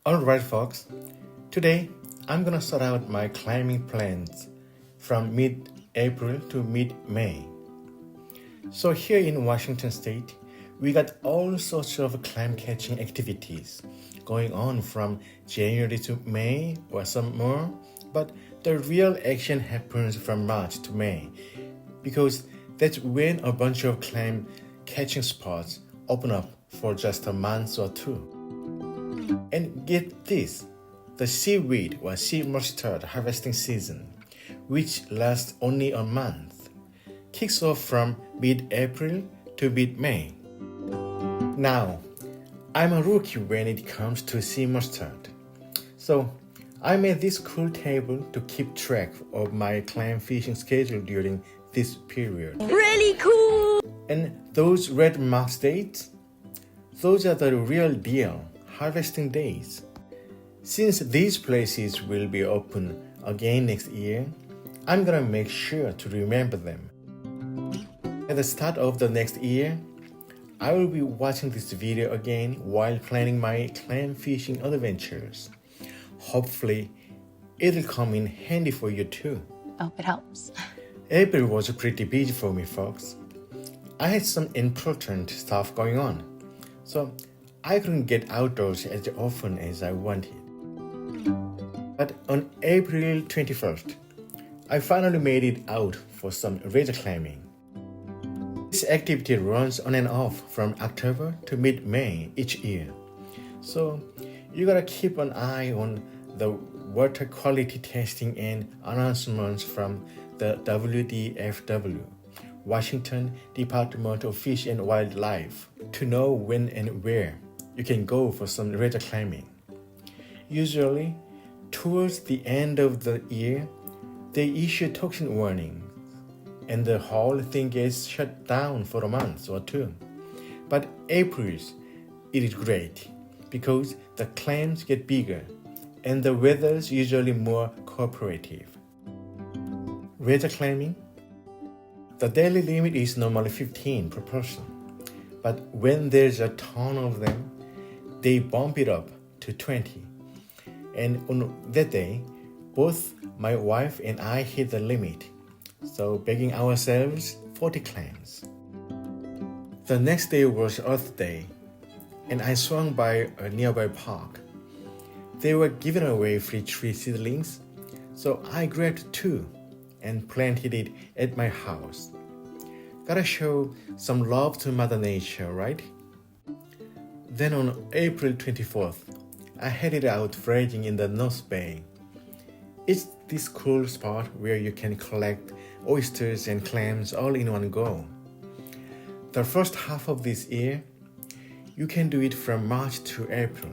Alright folks, today I'm gonna start out my climbing plans from mid-April to mid-May. So here in Washington State, we got all sorts of clam catching activities going on from January to May or some more, but the real action happens from March to May because that's when a bunch of clam catching spots open up for just a month or two. And get this, the seaweed or sea mustard harvesting season, which lasts only a month, kicks off from mid-April to mid-May. Now, I'm a rookie when it comes to sea mustard, so I made this cool table to keep track of my clam fishing schedule during this period. Really cool! And those red marked dates, those are the real deal harvesting days. Since these places will be open again next year, I'm gonna make sure to remember them. At the start of the next year, I will be watching this video again while planning my clam fishing adventures. Hopefully, it'll come in handy for you too. Oh, it helps. April was pretty busy for me, folks. I had some important stuff going on, so I couldn't get outdoors as often as I wanted. But on April 21st, I finally made it out for some razor clamming. This activity runs on and off from October to mid-May each year. So you gotta keep an eye on the water quality testing and announcements from the WDFW, Washington Department of Fish and Wildlife, to know when and where you can go for some razor climbing. Usually, towards the end of the year, they issue toxin warnings, and the whole thing gets shut down for a month or two. But April's, it is great because the clams get bigger and the weather's usually more cooperative. Razor climbing, the daily limit is normally 15 per person, but when there's a ton of them, they bump it up to 20. And on that day, both my wife and I hit the limit, so bagging ourselves 40 clams. The next day was Earth Day, and I swung by a nearby park. They were giving away free tree seedlings, so I grabbed 2 and planted it at my house. Gotta show some love to Mother Nature, right? Then on April 24th, I headed out foraging in the North Bay. It's this cool spot where you can collect oysters and clams all in one go. The first half of this year, you can do it from March to April,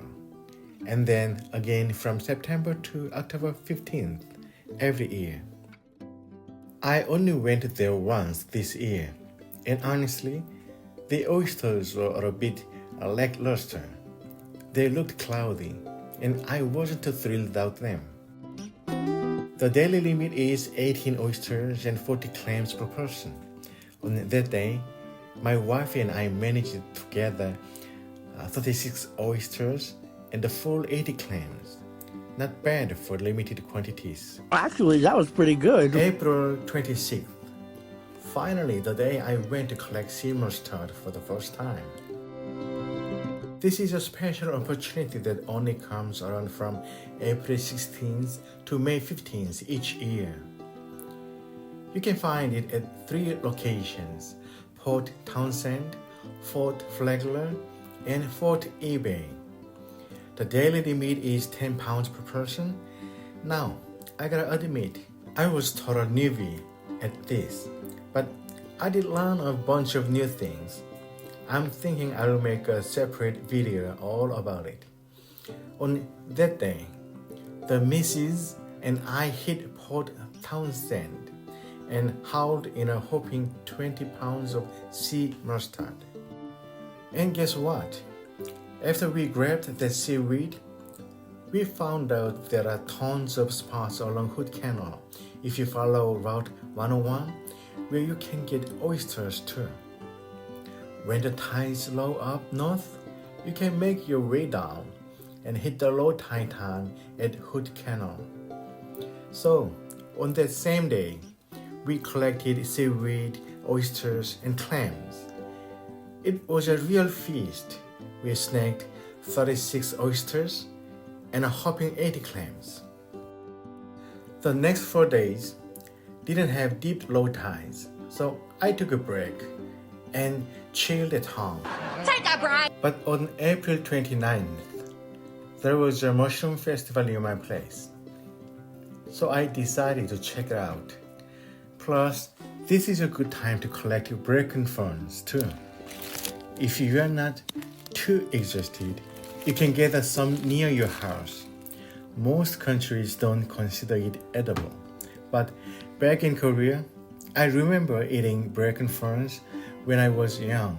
and then again from September to October 15th every year. I only went there once this year, and honestly, the oysters were a bit lackluster. They looked cloudy, and I wasn't too thrilled about them. The daily limit is 18 oysters and 40 clams per person. On that day, my wife and I managed to gather 36 oysters and a full 80 clams. Not bad for limited quantities. Actually, that was pretty good. April 26th. Finally, the day I went to collect sea mustard for the first time. This is a special opportunity that only comes around from April 16th to May 15th each year. You can find it at 3 locations: Port Townsend, Fort Flagler, and Fort eBay. The daily limit is 10 pounds per person. Now, I gotta admit, I was total newbie at this, but I did learn a bunch of new things. I'm thinking I'll make a separate video all about it. On that day, the missus and I hit Port Townsend and hauled in a whopping 20 pounds of sea mustard. And guess what? After we grabbed the seaweed, we found out there are tons of spots along Hood Canal if you follow Route 101, where you can get oysters too. When the tide's low up north, you can make your way down and hit the low tide time at Hood Canal. So, on that same day, we collected seaweed, oysters, and clams. It was a real feast. We snagged 36 oysters and a whopping 80 clams. The next 4 days didn't have deep low tides, so I took a break and chilled at home. Take a break. But on April 29th, there was a mushroom festival near my place. So I decided to check it out. Plus, this is a good time to collect broken ferns too. If you are not too exhausted, you can gather some near your house. Most countries don't consider it edible, but back in Korea, I remember eating broken ferns when I was young.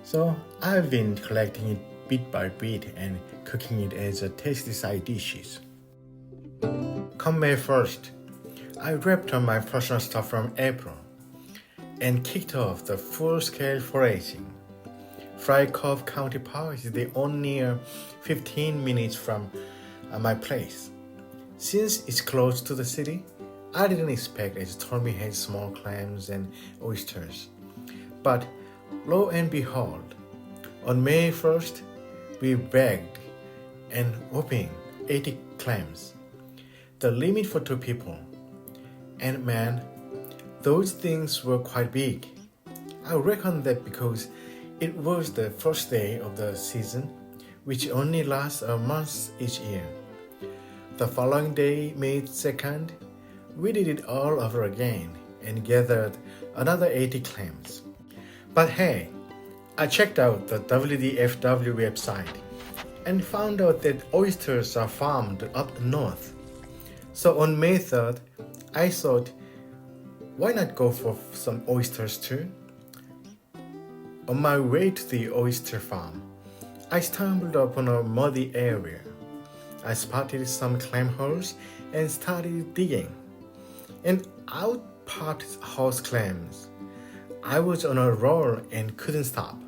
So I've been collecting it bit by bit and cooking it as a tasty side dishes. Come May 1st, I wrapped up my personal stuff from April and kicked off the full-scale foraging. Fry Cove County Park is the only 15 minutes from my place. Since it's close to the city, I didn't expect it to only have small clams and oysters. But lo and behold, on May 1st, we bagged and opened 80 clams, the limit for 2 people. And man, those things were quite big. I reckon that because it was the first day of the season, which only lasts a month each year. The following day, May 2nd, we did it all over again and gathered another 80 clams. But hey, I checked out the WDFW website and found out that oysters are farmed up north. So on May 3rd, I thought, why not go for some oysters too? On my way to the oyster farm, I stumbled upon a muddy area. I spotted some clam holes and started digging. And out popped horse clams. I was on a roll and couldn't stop.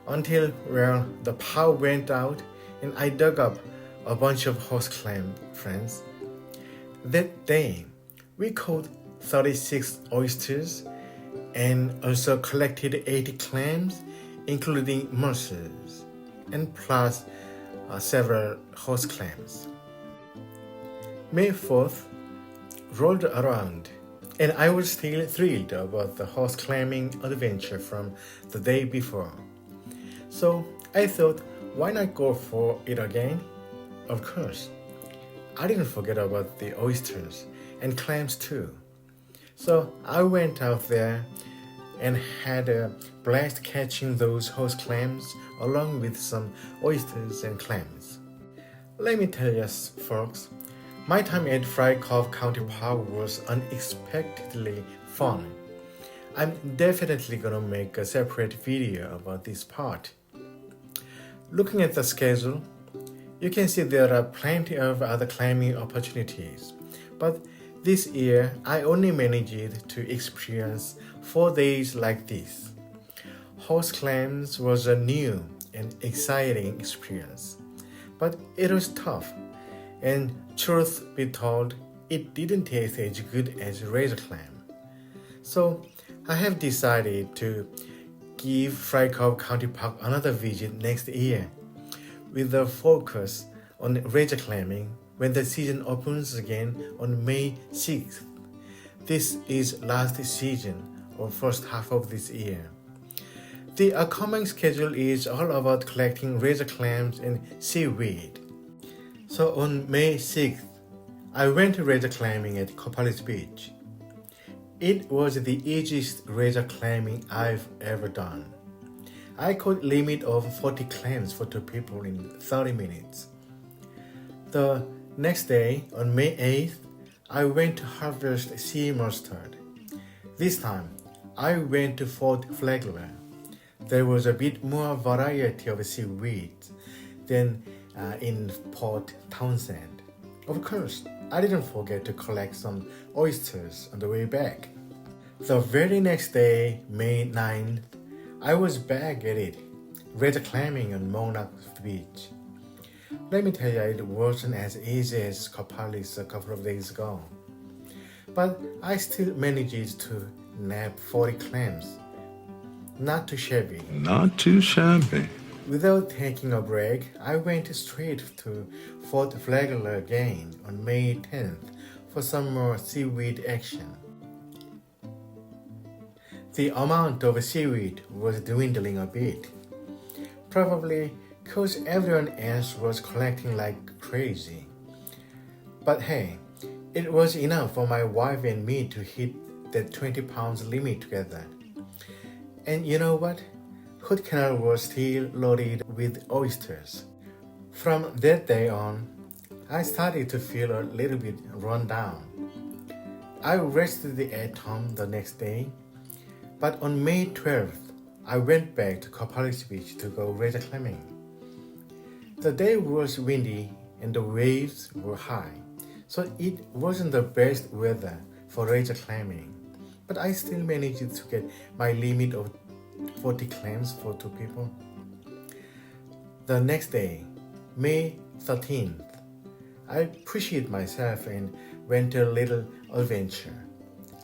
Until, well, the power went out and I dug up a bunch of horse clam friends. That day, we caught 36 oysters and also collected 80 clams, including mussels, and plus several horse clams. May 4th rolled around, and I was still thrilled about the horse clamming adventure from the day before. So I thought, why not go for it again? Of course, I didn't forget about the oysters and clams too. So I went out there and had a blast catching those horse clams along with some oysters and clams. Let me tell you, folks, my time at Fry Cove County Park was unexpectedly fun. I'm definitely gonna make a separate video about this part. Looking at the schedule, you can see there are plenty of other climbing opportunities, but this year I only managed to experience 4 days like this. Horse clams was a new and exciting experience, but it was tough, and truth be told, it didn't taste as good as razor clam. So I have decided to give Fry Cove County Park another visit next year, with a focus on razor clamming when the season opens again on May 6th. This is last season or first half of this year. The upcoming schedule is all about collecting razor clams and seaweed. So on May 6th, I went razor clamming at Copalis Beach. It was the easiest razor clamming I've ever done. I caught a limit of 40 clams for 2 people in 30 minutes. The next day, on May 8th, I went to harvest sea mustard. This time, I went to Fort Flagler. There was a bit more variety of seaweed than in Port Townsend. Of course, I didn't forget to collect some oysters on the way back. The very next day, May 9th, I was back at it, razor clamming on Monarch Beach. Let me tell you, it wasn't as easy as Copalis a couple of days ago. But I still managed to nab 40 clams. Not too shabby. Not too shabby. Without taking a break, I went straight to Fort Flagler again on May 10th for some more seaweed action. The amount of seaweed was dwindling a bit, probably because everyone else was collecting like crazy. But hey, it was enough for my wife and me to hit that 20 pounds limit together. And you know what? Hood Canal was still loaded with oysters. From that day on, I started to feel a little bit run down. I rested at home the next day, but on May 12th, I went back to Copalis Beach to go razor clamming. The day was windy and the waves were high, so it wasn't the best weather for razor clamming, but I still managed to get my limit of 40 clams for 2 people. The next day, May 13th, I pushed myself and went a little adventure.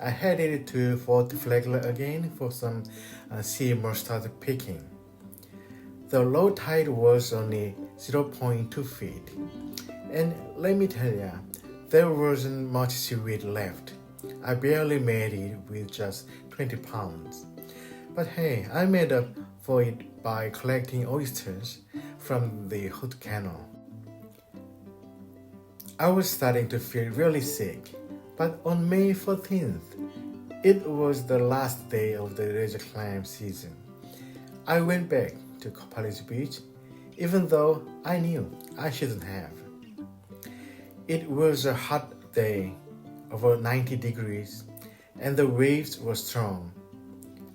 I headed to Fort Flagler again for some sea mustard picking. The low tide was only 0.2 feet, and let me tell you, there wasn't much seaweed left. I barely made it with just 20 pounds. But hey, I made up for it by collecting oysters from the Hood Canal. I was starting to feel really sick, but on May 14th, it was the last day of the razor clam season. I went back to Copalis Beach, even though I knew I shouldn't have. It was a hot day, over 90 degrees, and the waves were strong.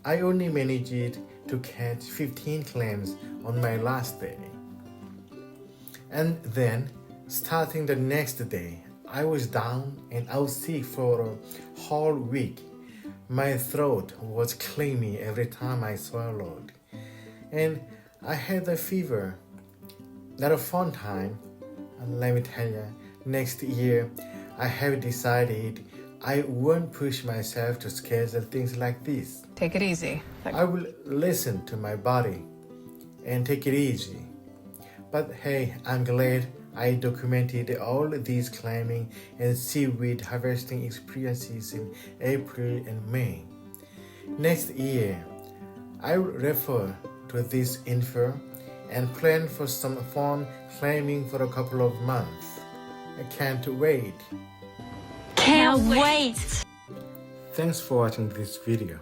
I only managed to catch 15 clams on my last day. And then, starting the next day, I was down and out sick for a whole week. My throat was clammy every time I swallowed, and I had a fever. Not a fun time. And let me tell you, next year I have decided I won't push myself to schedule things like this. Take it easy. I will listen to my body and take it easy. But hey, I'm glad I documented all these climbing and seaweed harvesting experiences in April and May. Next year, I will refer to this info and plan for some fun climbing for a couple of months. I can't wait. Can't wait. Thanks for watching this video.